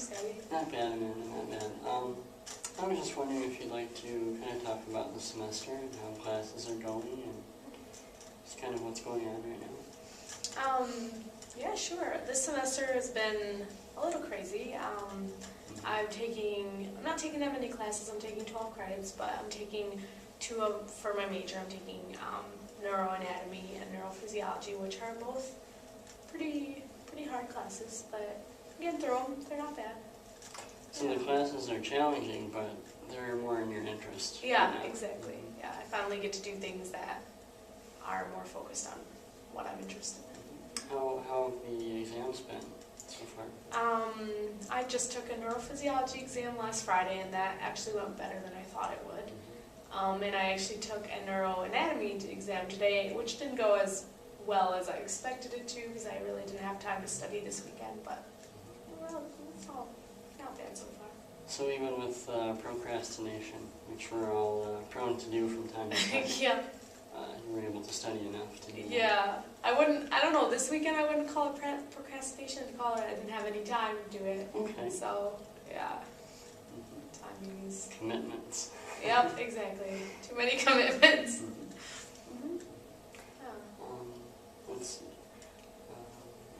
Scotty? Not bad, Amanda, not bad. I was just wondering if you'd like to kind of talk about the semester and how classes are going and just kind of what's going on right now. Yeah, sure. This semester has been a little crazy. I'm not taking that many classes. I'm taking 12 credits, but I'm taking for my major. I'm taking neuroanatomy and neurophysiology, which are both pretty hard classes, but I'm getting through them. They're not bad. So the classes are challenging, but they're more in your interest. Yeah, right now. exactly. Yeah, I finally get to do things that are more focused on what I'm interested in. How have the exams been so far? I just took a neurophysiology exam last Friday, and that actually went better than I thought it would. And I actually took a neuroanatomy exam today, which didn't go as well as I expected it to, because I really didn't have time to study this weekend, but well, it's all not bad so far. So even with procrastination, which we're all prone to do from time to time, Yeah. you were able to study enough to do that. Yeah. I don't know, this weekend I wouldn't call it procrastination, I'd call it I didn't have any time to do it. Okay. So, yeah, Mhm. timing is... Commitments. Yep, exactly. Too many commitments. Mhm. Yeah. Let's see.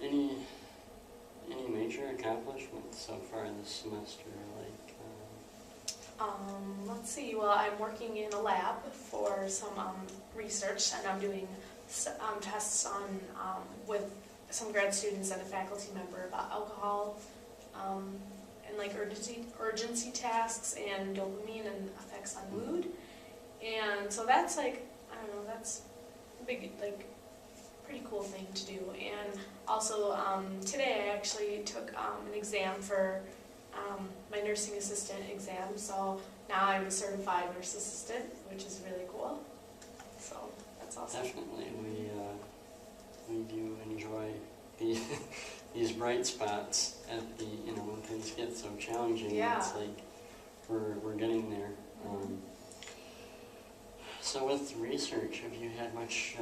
Any major accomplishments so far this semester? Let's see. Well, I'm working in a lab for some research, and I'm doing tests on with some grad students and a faculty member about alcohol and like urgency tasks and dopamine and effects on mood. And so that's like, I don't know, that's a big, like, pretty cool thing to do. And also today I actually took an exam for my nursing assistant exam, so now I'm a certified nurse assistant, which is really cool. So that's awesome. Definitely, we do enjoy these bright spots at the when things get so challenging. Yeah. It's like we're getting there. So with research, have you had much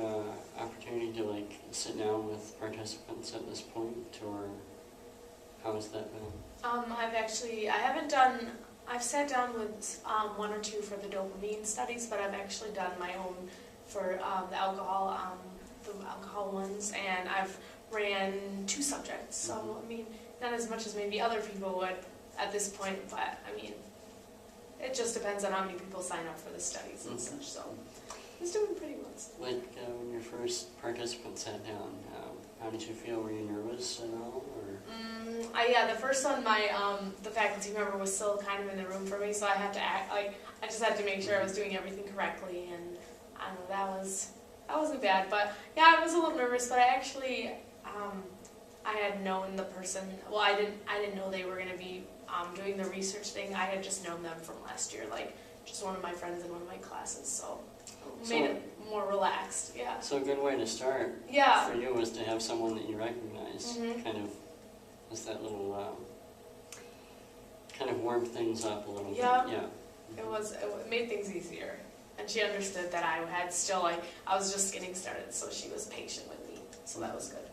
opportunity to like sit down with participants at this point, or how has that been? I've sat down with one or two for the dopamine studies, but I've actually done my own for the alcohol ones, and I've ran 2 subjects. So I mean, not as much as maybe other people would at this point, but I mean, it just depends on how many people sign up for the studies and such. So it's doing pretty well. Like when your first participant sat down, how did you feel? Were you nervous at all, or? Yeah, the first one, the faculty member was still kind of in the room for me, so I had to act like I just had to make sure I was doing everything correctly, and I don't know, that wasn't bad, but yeah, I was a little nervous, but I actually I had known the person. Well, I didn't know they were going to be doing the research thing. I had just known them from last year, like just one of my friends in one of my classes, so made it more relaxed. Yeah. So a good way to start Yeah. for you was to have someone that you recognize, Mhm. kind of as that little, kind of warm things up a little Yeah. bit. Yeah. It made things easier, and she understood that I had still I was just getting started, so she was patient with me, so that was good.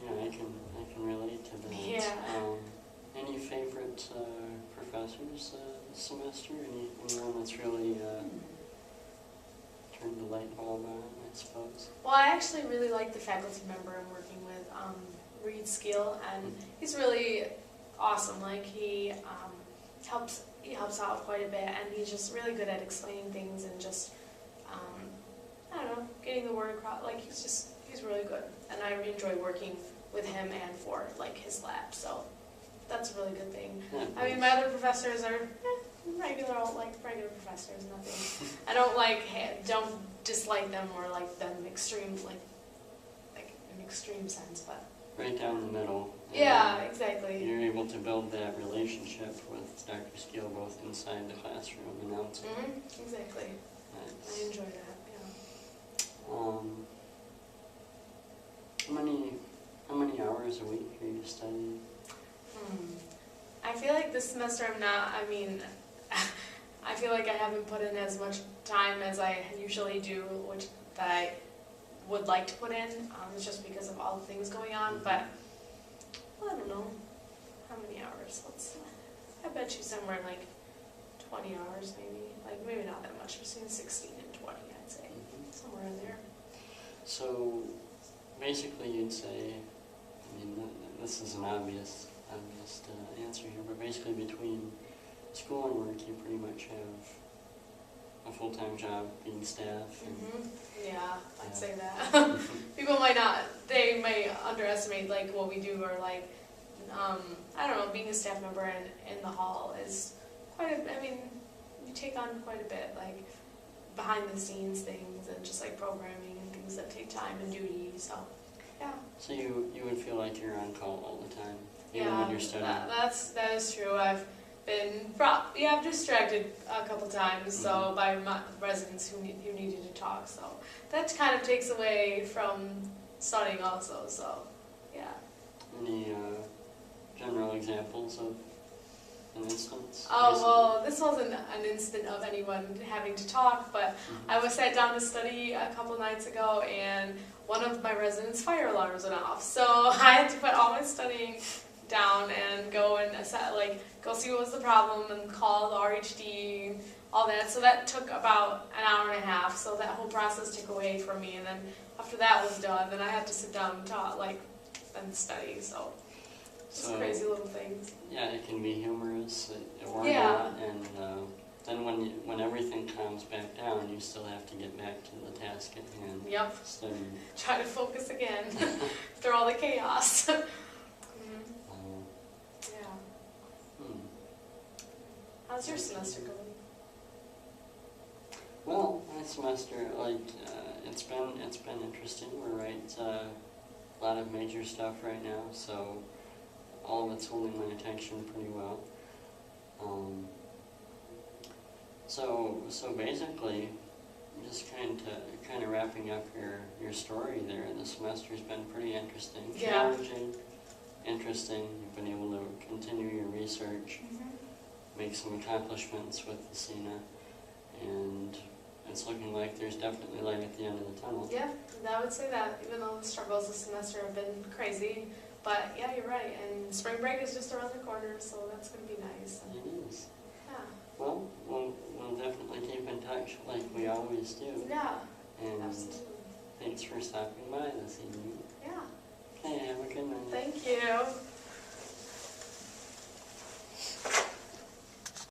Yeah, I can relate to that. Yeah. Any favorite professors this semester? Anyone that's really turned the light bulb on, I suppose? Well, I actually really like the faculty member I'm working with, Reed Skeel, and he's really awesome. Like he helps out quite a bit, and he's just really good at explaining things and just I don't know, getting the word across. Like he's really good, and I enjoy working with him and for like his lab. So that's a really good thing. Yeah, I mean, my other professors are regular professors. Nothing. I don't dislike them or like them extreme like an extreme sense, but right down the middle. yeah, exactly. You're able to build that relationship with Dr. Skeel both inside the classroom and outside. Exactly. Nice. I enjoy that. How many hours a week are you studying? I feel like this semester I feel like I haven't put in as much time as I usually do, that I would like to put in, just because of all the things going on, but well, I don't know, how many hours? I bet you somewhere like 20 hours maybe. Like maybe not that much, between 16 and 20 I'd say. Somewhere in there. So basically you'd say, I mean, this is an obvious answer here, but basically between school and work you pretty much have a full-time job being staff. And Yeah, I'd Yeah. say that. People might not, they may underestimate like what we do, or like, I don't know, being a staff member in the hall is quite a, I mean, you take on quite a bit, like behind the scenes things and just like programming and things that take time and duty, so, yeah. So you would feel like you're on call all the time, even when you're studying? That is true. I've been distracted a couple times, so by my residents who needed to talk. So that kind of takes away from studying also. So yeah. Any general examples of an instance? Oh recently? well, this wasn't an instant of anyone having to talk, but I was sat down to study a couple nights ago, and one of my residents' fire alarms went off. So I had to put all my studying down and go and go see what was the problem and call the RHD, all that. So that took about an hour and a half. So that whole process took away from me. And then after that was done, then I had to sit down and talk, and study. So just crazy little things. Yeah, it can be humorous or Yeah. not, and then when everything calms back down, you still have to get back to the task at hand. Yep. Studying. Try to focus again after all the chaos. Yeah. How's your semester going? Well, my semester, it's been interesting. We're a lot of major stuff right now, so all of it's holding my attention pretty well. So basically, just kind of wrapping up your story there. The semester's been pretty interesting, Yeah. challenging, interesting. You've been able to continue your research, make some accomplishments with the SENA, and it's looking like there's definitely light at the end of the tunnel. Yeah, I would say that, even though the struggles this semester have been crazy. But yeah, you're right, and spring break is just around the corner, so that's going to be nice. And, It is. yeah. Well, we'll definitely keep in touch like we always do. Yeah, And absolutely. thanks for stopping by this evening. Yeah, Okay, have a good night. thank you.